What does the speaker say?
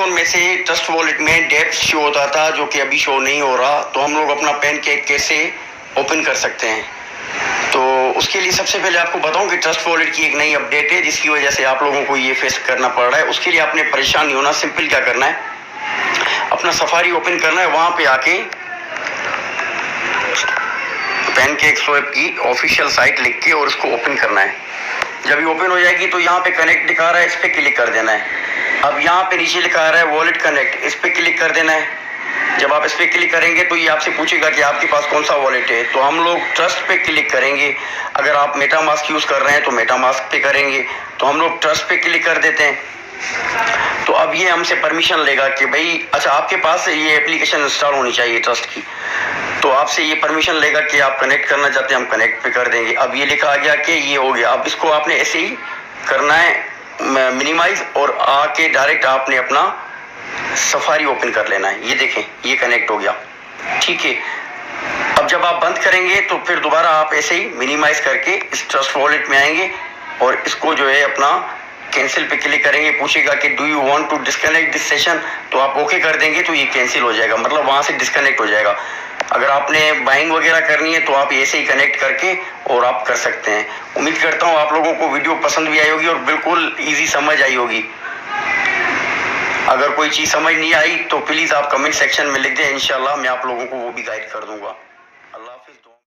IPhone में से trust wallet में डेप्थ शो होता था, जो कि अभी शो नहीं हो रहा। तो हम लोग अपना पैनकेक कैसे ओपन कर सकते हैं, तो उसके लिए सबसे पहले आपको बताऊं कि ट्रस्ट वॉलेट की एक नई अपडेट है, जिसकी वजह से आप लोगों को ये फेस करना पड़ रहा है। उसके लिए आपने परेशान नहीं होना। सिंपल क्या करना है, अपना सफारी ओपन करना है, वहां पे आके पैनकेक स्वैप की ऑफिशियल साइट लिख के और उसको ओपन करना है। जब ये ओपन हो जाएगी तो यहाँ पे कनेक्ट दिखा रहा है, इस पे क्लिक कर देना है। अब यहाँ पे नीचे लिखा आ रहा है वॉलेट कनेक्ट, इस पे क्लिक कर देना है। जब आप इस पे क्लिक करेंगे तो ये आपसे पूछेगा कि आपके पास कौन सा वॉलेट है। तो हम लोग ट्रस्ट पे क्लिक करेंगे। अगर आप मेटामास्क यूज कर रहे हैं तो मेटामास्क पे करेंगे। तो हम लोग ट्रस्ट पे क्लिक कर देते हैं। तो अब ये हमसे परमिशन लेगा कि भाई अच्छा, आपके पास ये एप्लीकेशन इंस्टॉल होनी चाहिए ट्रस्ट की। तो आपसे ये परमिशन लेगा कि आप कनेक्ट करना चाहते हैं, हम कनेक्ट पे कर देंगे। अब ये लिखा आ गया कि ये हो गया। अब इसको आपने ऐसे ही करना है मिनिमाइज, और आके डायरेक्ट आपने अपना सफारी ओपन कर लेना है। ये देखें, ये कनेक्ट हो गया, ठीक है। अब जब आप बंद करेंगे तो फिर दोबारा आप ऐसे ही मिनिमाइज करके इस ट्रस्ट वॉलेट में आएंगे और इसको जो है अपना कैंसिल पे क्लिक करेंगे। पूछेगा कि do you want to disconnect this session, तो आप ओके कर देंगे तो ये कैंसिल हो जाएगा, मतलब वहां से डिस्कनेक्ट हो जाएगा। अगर आपने बाइंग वगैरह करनी है तो आप ऐसे ही कनेक्ट करके और आप कर सकते हैं। उम्मीद करता हूँ आप लोगों को वीडियो पसंद भी आई होगी और बिल्कुल इजी समझ आई होगी। अगर कोई चीज़ समझ नहीं आई तो प्लीज़ आप कमेंट सेक्शन में लिख दें, इंशाल्लाह मैं आप लोगों को वो भी गाइड कर दूंगा।